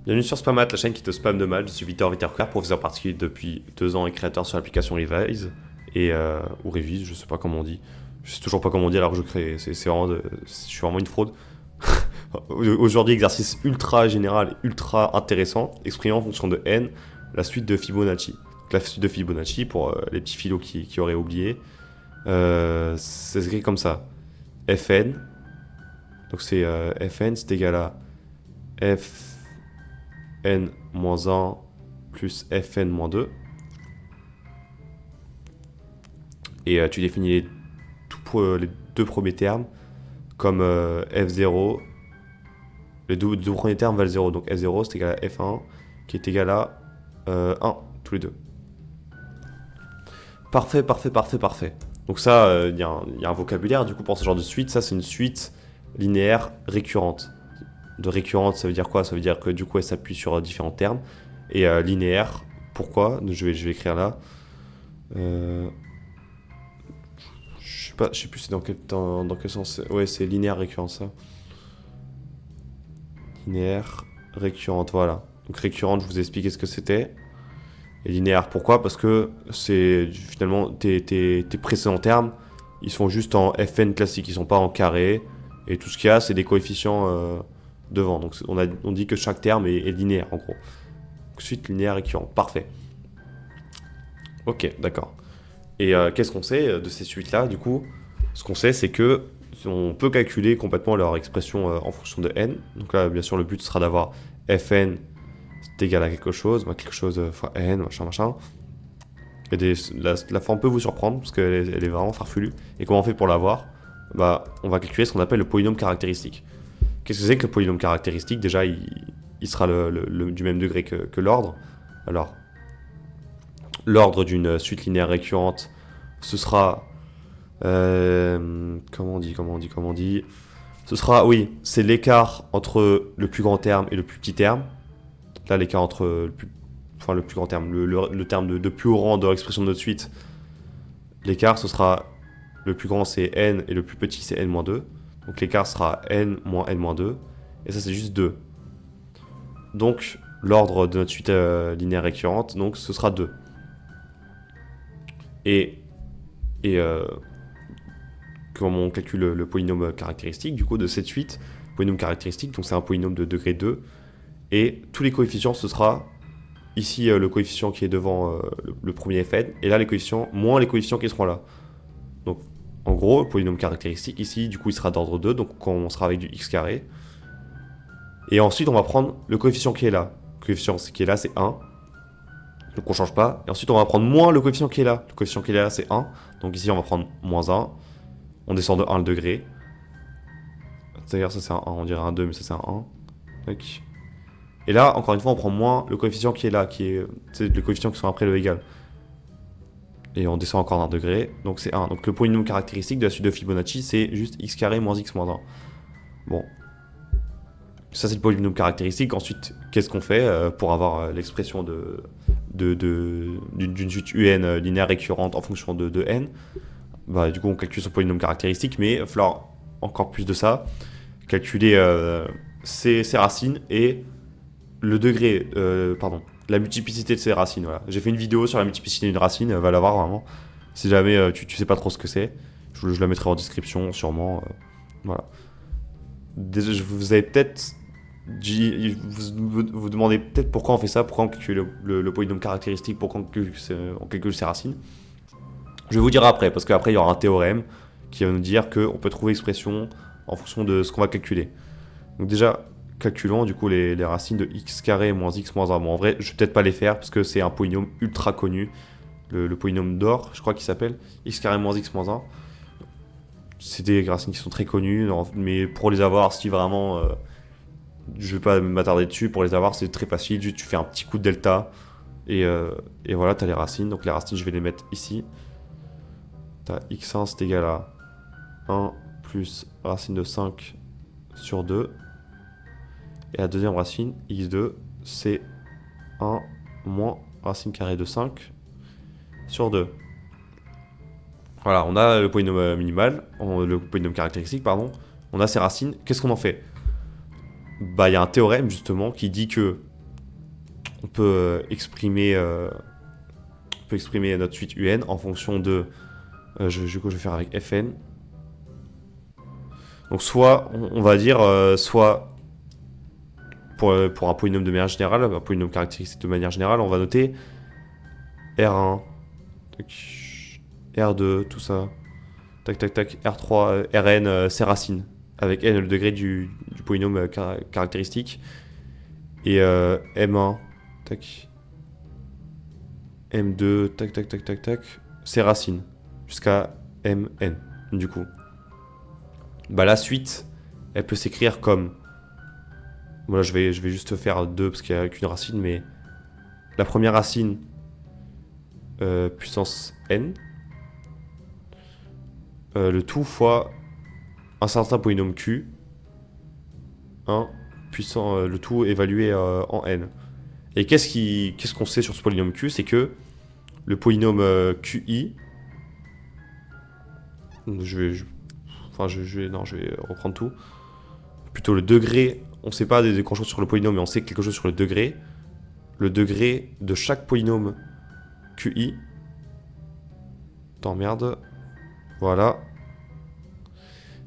Bienvenue sur Spamat, la chaîne qui te spam de mal. Je suis Victor Vitterclair, professeur particulier depuis 2 ans et créateur sur l'application Revise. Ou Revise, je sais pas comment on dit. Je sais toujours pas comment on dit alors que je crée. C'est vraiment je suis vraiment une fraude. Aujourd'hui, exercice ultra général et ultra intéressant, exprimé en fonction de n, la suite de Fibonacci. Donc, la suite de Fibonacci, pour les petits philos qui auraient oublié, c'est écrit comme ça. Fn, donc c'est Fn, c'est égal à Fn-1 plus Fn-2. Et tu définis les deux premiers termes comme F0. Les deux premiers termes valent 0. Donc F0 c'est égal à F1 qui est égal à 1, tous les deux. Parfait, parfait, parfait, parfait. Donc ça, il y a un vocabulaire du coup pour ce genre de suite. Ça, c'est une suite linéaire récurrente. De récurrente, ça veut dire quoi? Ça veut dire que du coup, elle s'appuie sur différents termes. Et linéaire, pourquoi? Je vais écrire là. Je sais plus c'est dans quel sens. Ouais, c'est linéaire récurrente, ça. Linéaire récurrente, voilà. Donc récurrente, je vous ai expliqué ce que c'était. Et linéaire, pourquoi? Parce que c'est finalement tes précédents termes, ils sont juste en Fn classique, ils sont pas en carré. Et tout ce qu'il y a, c'est des coefficients devant. Donc on dit que chaque terme est linéaire en gros. Donc, suite linéaire récurrente, parfait. Ok, d'accord. Et qu'est-ce qu'on sait de ces suites-là du coup? Ce qu'on sait, c'est que on peut calculer complètement leur expression en fonction de n. Donc là, bien sûr, le but sera d'avoir Fn c'est égal à quelque chose fois n, machin. La forme peut vous surprendre parce qu'elle est vraiment farfelue. Et comment on fait pour l'avoir? Bah, on va calculer ce qu'on appelle le polynôme caractéristique. Qu'est-ce que c'est que le polynôme caractéristique? Déjà, il sera du même degré que l'ordre. Alors, l'ordre d'une suite linéaire récurrente, ce sera... comment on dit? Ce sera, oui, c'est l'écart entre le plus grand terme et le plus petit terme. Là, l'écart entre le plus grand terme, le terme de plus haut rang de l'expression de notre suite, l'écart, ce sera le plus grand, c'est n, et le plus petit, c'est n-2. Donc l'écart sera n moins n-2, et ça, c'est juste 2. Donc, l'ordre de notre suite linéaire récurrente, donc ce sera 2. Et comment on calcule le polynôme caractéristique, du coup, de cette suite, polynôme caractéristique, donc c'est un polynôme de degré 2, et tous les coefficients, ce sera ici le coefficient qui est devant le premier Fn, et là les coefficients moins les coefficients qui seront là. Donc en gros, le polynôme caractéristique ici, du coup il sera d'ordre 2, donc on sera avec du x carré. Et ensuite on va prendre le coefficient qui est là. Le coefficient qui est là c'est 1, donc on change pas. Et ensuite on va prendre moins le coefficient qui est là. Le coefficient qui est là c'est 1, donc ici on va prendre moins 1. On descend de 1 le degré. D'ailleurs ça c'est un 1, on dirait un 2 mais ça c'est un 1. Donc, et là, encore une fois, on prend moins le coefficient qui est là, qui est les coefficients qui sont après le égal. Et on descend encore d'un degré, donc c'est 1. Donc le polynôme caractéristique de la suite de Fibonacci, c'est juste x carré moins x moins 1. Bon. Ça, c'est le polynôme caractéristique. Ensuite, qu'est-ce qu'on fait pour avoir l'expression d'une suite un linéaire récurrente en fonction de n? Bah, du coup, on calcule son polynôme caractéristique, mais il va falloir encore plus de ça. Calculer ses racines et le degré, la multiplicité de ces racines. Voilà. J'ai fait une vidéo sur la multiplicité d'une racine, va la voir vraiment. Si jamais tu sais pas trop ce que c'est, je la mettrai en description sûrement. Voilà. Déjà, vous avez peut-être vous demandez peut-être pourquoi on fait ça, pourquoi on calcule le polynôme caractéristique, pourquoi on calcule ses racines. Je vais vous dire après, parce qu'après il y aura un théorème qui va nous dire qu'on peut trouver l'expression en fonction de ce qu'on va calculer. Donc déjà, calculons du coup les racines de x carré moins x moins 1. Bon, en vrai, je vais peut-être pas les faire parce que c'est un polynôme ultra connu. Le polynôme d'or, je crois qu'il s'appelle x carré moins x moins 1. C'est des racines qui sont très connues, mais pour les avoir, si vraiment je vais pas m'attarder dessus, pour les avoir, c'est très facile. Juste, tu fais un petit coup de delta et voilà, tu as les racines. Donc les racines, je vais les mettre ici. Tu as x1, c'est égal à 1 plus racine de 5 sur 2. Et la deuxième racine, x2, c'est 1 moins racine carrée de 5 sur 2. Voilà, on a le polynôme minimal, le polynôme caractéristique, on a ces racines. Qu'est-ce qu'on en fait? Bah, il y a un théorème justement qui dit que on peut exprimer notre suite UN en fonction de... je vais faire avec Fn. Donc soit, on va dire, soit pour un polynôme de manière générale, un polynôme caractéristique de manière générale, on va noter R1, R2, tout ça, tac tac tac, R3, Rn, ses racines, avec n le degré du polynôme caractéristique, et M1, tac, M2, tac tac tac tac tac, ses racines, jusqu'à Mn, du coup. Bah la suite, elle peut s'écrire comme... Voilà, je vais juste faire 2 parce qu'il n'y a qu'une racine, mais la première racine, puissance n, le tout fois un certain polynôme q, 1 puissant, le tout évalué en n. Et qu'est-ce qu'on sait sur ce polynôme q? C'est que le polynôme qi, je vais reprendre tout. Plutôt le degré, on ne sait pas des grand chose sur le polynôme, mais on sait quelque chose sur le degré. Le degré de chaque polynôme QI. T'emmerdes. Voilà.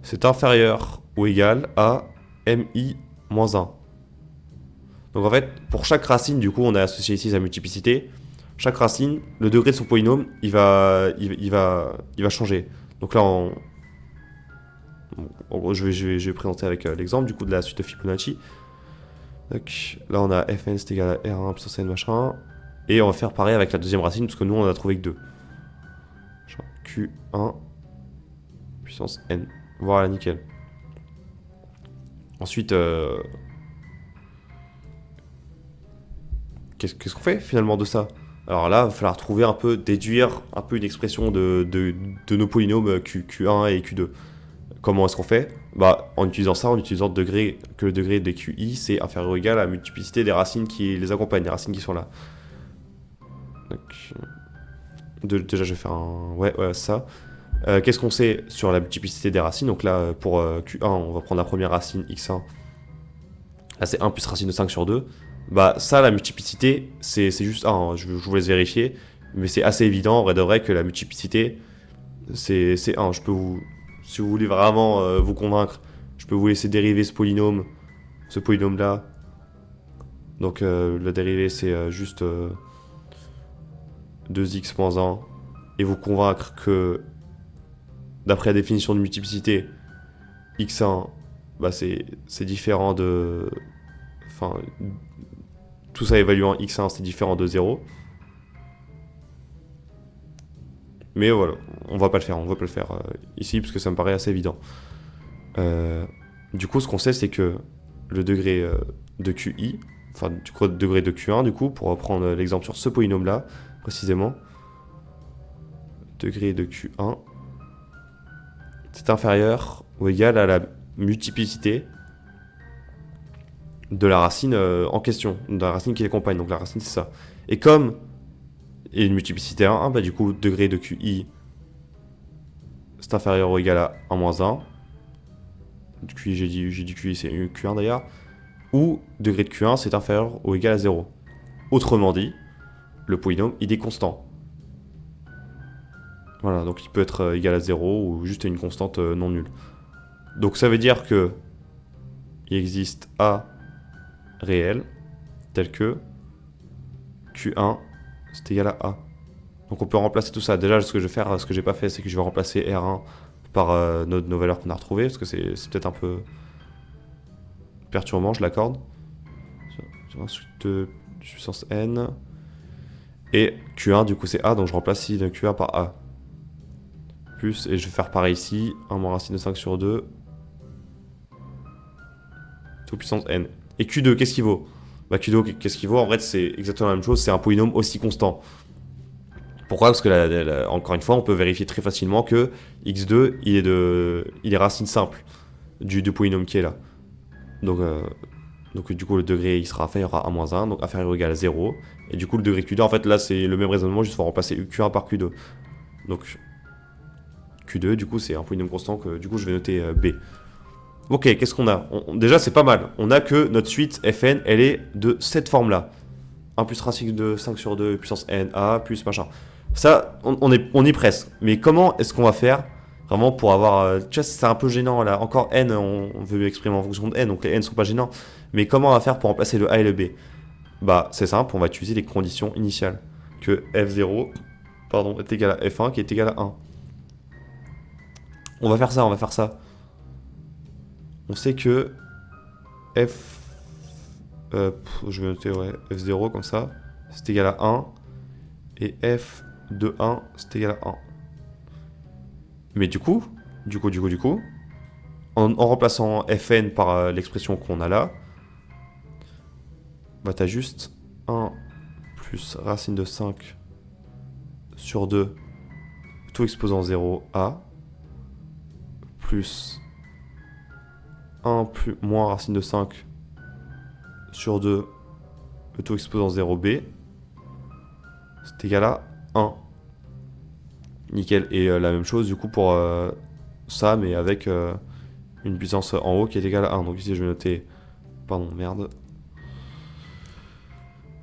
C'est inférieur ou égal à MI moins 1. Donc en fait, pour chaque racine, du coup, on a associé ici sa multiplicité. Chaque racine, le degré de son polynôme, il va changer. Donc là, en gros, je vais présenter avec l'exemple du coup de la suite de Fibonacci. Donc là, on a Fn c'est égal à R1 puissance n machin. Et on va faire pareil avec la deuxième racine, parce que nous, on a trouvé que 2. Q1 puissance n. Voilà, nickel. Ensuite, qu'est-ce qu'on fait finalement de ça? Alors là, il va falloir trouver un peu, déduire un peu une expression de nos polynômes Q1 et Q2. Comment est-ce qu'on fait? Bah, en utilisant ça, en utilisant que le degré de QI, c'est inférieur ou égal à la multiplicité des racines qui les accompagnent, les racines qui sont là. Donc, déjà, je vais faire un... Ouais, ça. Qu'est-ce qu'on sait sur la multiplicité des racines? Donc là, pour Q1, on va prendre la première racine, x1. Là, c'est 1 plus racine de 5 sur 2. Bah, ça, la multiplicité, c'est juste 1. Je vous laisse vérifier. Mais c'est assez évident, en vrai de vrai, que la multiplicité, c'est 1. Je peux vous... Si vous voulez vraiment vous convaincre, je peux vous laisser dériver ce polynôme-là. Donc la dérivée, c'est juste 2x moins 1. Et vous convaincre que, d'après la définition de multiplicité, x1, bah c'est différent de... Enfin, tout ça évaluant x1, c'est différent de 0. Mais voilà, on va pas le faire ici parce que ça me paraît assez évident. Du coup, ce qu'on sait, c'est que le degré de QI, enfin du coup, le degré de Q1, du coup, pour reprendre l'exemple sur ce polynôme-là, précisément, degré de Q1, c'est inférieur ou égal à la multiplicité de la racine en question, de la racine qui l'accompagne. Donc la racine, c'est ça. Et comme il y a une multiplicité 1, bah du coup, degré de QI, c'est inférieur ou égal à 1 moins 1. Du QI, j'ai dit QI, c'est Q1 d'ailleurs. Ou degré de Q1, c'est inférieur ou égal à 0. Autrement dit, le polynôme, il est constant. Voilà, donc il peut être égal à 0 ou juste à une constante non nulle. Donc ça veut dire que il existe A réel tel que Q1 c'est égal à A. Donc on peut remplacer tout ça. Déjà, ce que je vais faire, ce que j'ai pas fait, c'est que je vais remplacer R1 par nos valeurs qu'on a retrouvées, parce que c'est peut-être un peu perturbant, je l'accorde. Sur un suite de puissance n. Et Q1, du coup, c'est A, donc je remplace ici Q1 par A. Plus, et je vais faire pareil ici, 1 moins racine de 5 sur 2. Tout puissance n. Et Q2, qu'est-ce qu'il vaut? Bah Q2, qu'est-ce qu'il vaut? En vrai, c'est exactement la même chose, c'est un polynôme aussi constant. Pourquoi? Parce que, encore une fois, on peut vérifier très facilement que x2, il est racine simple du polynôme qui est là. Donc, du coup, le degré, il sera inférieur à 1 moins 1, donc inférieur ou égal à 0. Et du coup, le degré Q2, en fait, là, c'est le même raisonnement, juste pour remplacer Q1 par Q2. Donc, Q2, du coup, c'est un polynôme constant que, du coup, je vais noter B. Ok, qu'est-ce qu'on a? Déjà, c'est pas mal. On a que notre suite Fn, elle est de cette forme-là. 1 plus racine de 5 sur 2 puissance n, a, plus machin. Ça, on est presque. Mais comment est-ce qu'on va faire vraiment pour avoir... tu vois, c'est un peu gênant là. Encore n, on veut exprimer en fonction de n, donc les n sont pas gênants. Mais comment on va faire pour remplacer le a et le b? Bah, c'est simple, on va utiliser les conditions initiales. Que f0, pardon, est égal à f1 qui est égal à 1. On va faire ça, on va faire ça. On sait que f... je vais noter, ouais, f0 comme ça, c'est égal à 1. Et f de 1, c'est égal à 1. Mais du coup, en remplaçant fn par l'expression qu'on a là, bah t'as juste 1 plus racine de 5 sur 2, tout exposant 0 a, plus 1 plus moins racine de 5 sur 2, le tout exposant 0b, c'est égal à 1. Nickel. Et la même chose du coup pour ça, mais avec une puissance en haut qui est égale à 1. Donc ici je vais noter... Pardon, merde.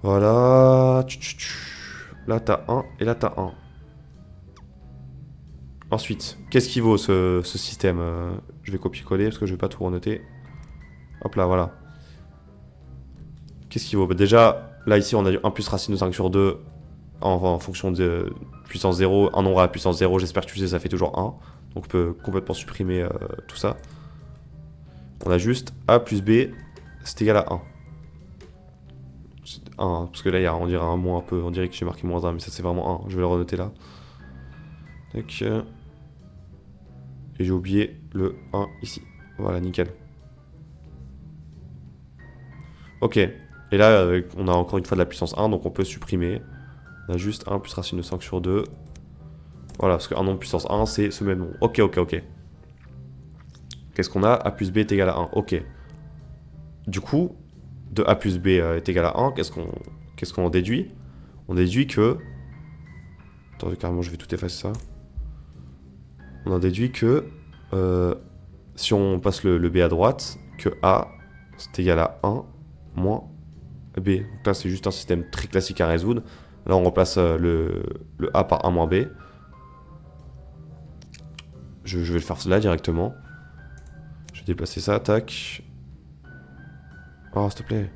Voilà. Là t'as 1 et là t'as 1. Ensuite, qu'est-ce qui vaut ce système? Je vais copier-coller parce que je vais pas tout renoter. Hop là, voilà. Qu'est-ce qui vaut? Bah déjà, là ici on a eu 1 plus racine de 5 sur 2 en fonction de puissance 0. Un nombre à la puissance 0, j'espère que tu sais, ça fait toujours 1. Donc on peut complètement supprimer tout ça. On a juste a plus b, c'est égal à 1. 1, parce que là, on dirait un moins un peu. On dirait que j'ai marqué moins 1, mais ça c'est vraiment 1. Je vais le renoter là. Tac. Et j'ai oublié le 1 ici. Voilà, nickel. Ok. Et là, on a encore une fois de la puissance 1, donc on peut supprimer. On a juste 1 plus racine de 5 sur 2. Voilà, parce qu'un nombre puissance 1, c'est ce même nombre. Ok. Qu'est-ce qu'on a? A plus b est égal à 1. Ok. Du coup, de a plus b est égal à 1, qu'est-ce qu'on déduit? On déduit que... Attendez, carrément, je vais tout effacer ça. On en déduit que si on passe le b à droite, que a, c'est égal à 1 moins b. Donc là, c'est juste un système très classique à résoudre. Là, on remplace le a par 1 moins b. Je vais le faire là directement. Je vais déplacer ça, tac. Oh, s'il te plaît.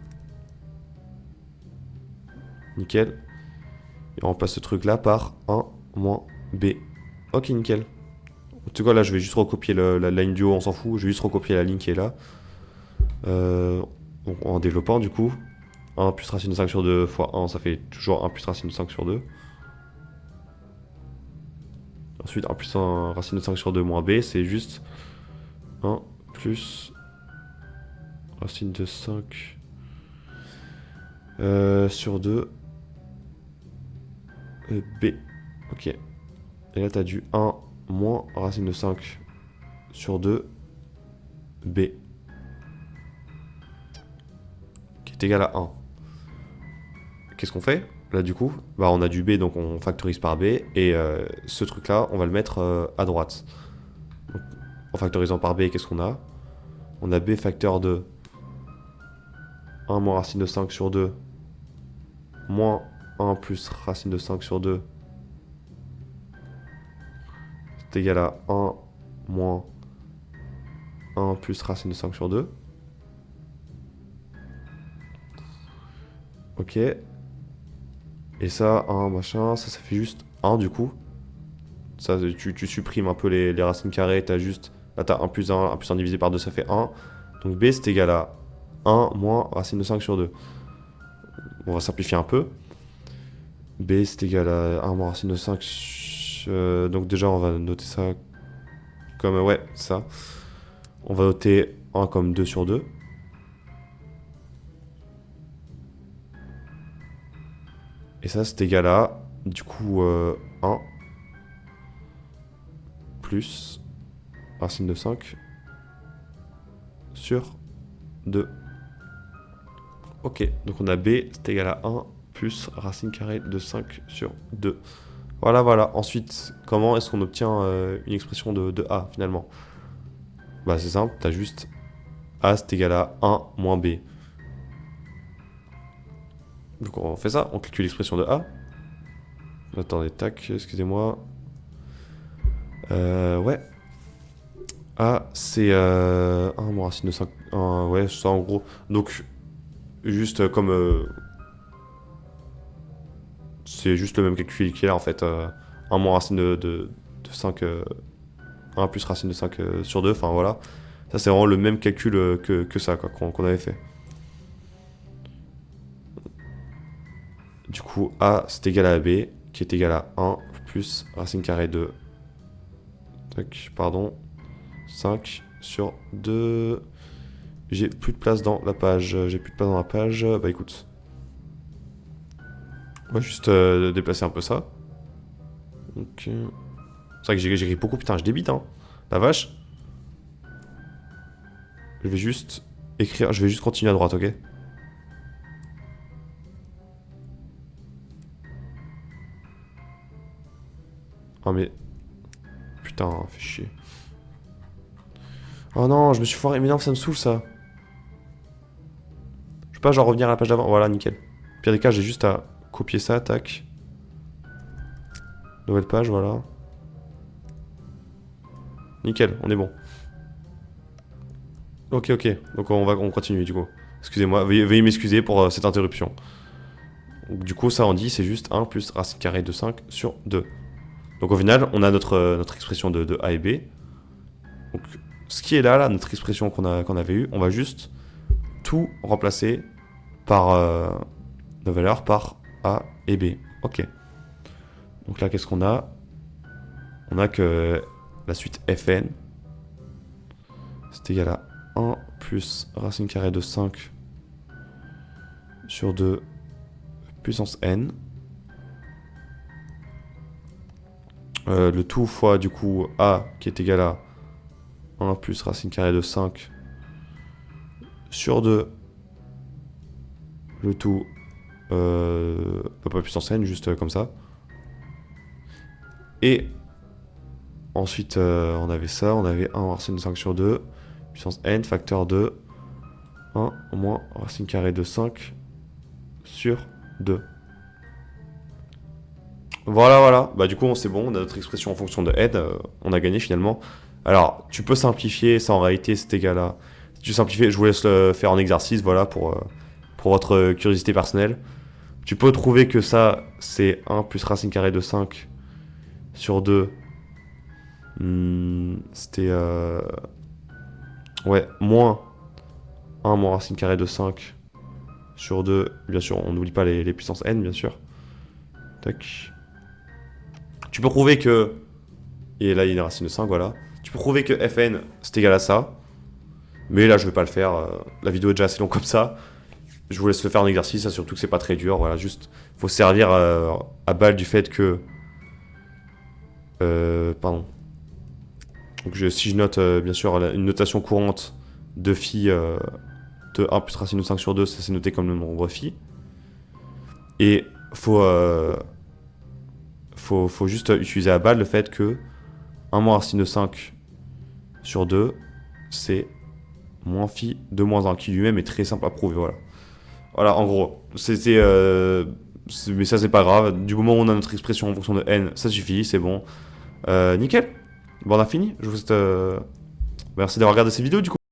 Nickel. Et on remplace ce truc là par 1 moins b. Ok, nickel. En tout cas, là, je vais juste recopier la ligne du haut, on s'en fout. Je vais juste recopier la ligne qui est là. En développant, du coup. 1 plus racine de 5 sur 2 fois 1, ça fait toujours 1 plus racine de 5 sur 2. Ensuite, 1 plus 1 racine de 5 sur 2 moins b, c'est juste 1 plus racine de 5 sur 2 b. Ok. Et là, tu as du 1 moins racine de 5 sur 2 b. Qui est égal à 1. Qu'est-ce qu'on fait? Là, du coup, bah, on a du b, donc on factorise par b. Et ce truc-là, on va le mettre à droite. Donc, en factorisant par b, qu'est-ce qu'on a? On a b facteur de 1 moins racine de 5 sur 2 moins 1 plus racine de 5 sur 2. C'est égal à 1 moins 1 plus racine de 5 sur 2. Ok. Et ça, 1 machin, ça fait juste 1 du coup. Ça, tu supprimes un peu les racines carrées, t'as juste... Là, t'as 1 plus 1 divisé par 2, ça fait 1. Donc b, c'est égal à 1 moins racine de 5 sur 2. On va simplifier un peu. B, c'est égal à 1 moins racine de 5... donc déjà, on va noter ça comme... ouais, ça. On va noter 1 comme 2 sur 2. Et ça, c'est égal à, du coup, 1 plus racine de 5 sur 2. Ok, donc on a b, c'est égal à 1 plus racine carrée de 5 sur 2. Voilà. Ensuite, comment est-ce qu'on obtient une expression de a, finalement? Bah, c'est simple, t'as juste a, c'est égal à 1 moins b. Donc on fait ça, on calcule l'expression de A. Attendez, tac, excusez-moi. Ouais. A, c'est 1 moins racine de 5. Ouais, ça en gros. Donc, juste comme... c'est juste le même calcul qui est là en fait. 1 moins racine de 5... 1 plus racine de 5 sur 2, enfin voilà. Ça c'est vraiment le même calcul que ça quoi, qu'on avait fait. Du coup, A c'est égal à B, qui est égal à 1 plus racine carrée de... Tac, pardon. 5 sur 2. J'ai plus de place dans la page. Bah écoute. On va juste déplacer un peu ça. Ok. C'est vrai que j'écris beaucoup, putain, je débite, hein. La vache. Je vais juste écrire, je vais juste continuer à droite, ok? Ah mais... Putain, fait chier. Oh non, je me suis foiré, mais non, ça me saoule ça. Je peux pas genre revenir à la page d'avant, voilà, nickel. Pire des cas, j'ai juste à copier ça, tac. Nouvelle page, voilà. Nickel, on est bon. Ok, ok, donc on continue du coup. Excusez-moi, veuillez m'excuser pour cette interruption. Donc, du coup, ça on dit, c'est juste 1 plus racine carrée de 5 sur 2. Donc au final, on a notre expression de A et B. Donc ce qui est là, notre expression qu'on avait eue, on va juste tout remplacer par nos valeurs par A et B. Ok. Donc là, qu'est-ce qu'on a? On a que la suite Fn, c'est égal à 1 plus racine carrée de 5 sur 2 puissance n. Le tout fois du coup A qui est égal à 1 plus racine carrée de 5 sur 2. Le tout pas puissance n, juste comme ça. Et ensuite on avait ça, on avait 1 racine de 5 sur 2 puissance n facteur de 1 moins racine carrée de 5 sur 2. Voilà, voilà. Bah du coup, c'est bon, on a notre expression en fonction de n, on a gagné finalement. Alors, tu peux simplifier, ça en réalité c'est égal à... Si tu simplifies, je vous laisse le faire en exercice, voilà, pour votre curiosité personnelle. Tu peux trouver que ça, c'est 1 plus racine carrée de 5 sur 2. C'était... Ouais, moins 1 moins racine carrée de 5 sur 2. Bien sûr, on n'oublie pas les puissances n, bien sûr. Tac. Tu peux prouver que... Et là, il y a une racine de 5, voilà. Tu peux prouver que Fn, c'est égal à ça. Mais là, je vais pas le faire. La vidéo est déjà assez longue comme ça. Je vous laisse le faire en exercice, surtout que c'est pas très dur. Voilà, juste, faut se servir à balle du fait que... pardon. Donc, si je note, bien sûr, une notation courante de phi de 1 plus racine de 5 sur 2, ça c'est noté comme le nombre phi. Et faut juste utiliser à balle le fait que 1 moins racine de 5 sur 2, c'est moins phi de moins 1, qui lui-même est très simple à prouver, voilà. Voilà, en gros, mais ça c'est pas grave, du moment où on a notre expression en fonction de n, ça suffit, c'est bon. Nickel. Bon, on a fini, je vous souhaite... Merci d'avoir regardé cette vidéo du coup.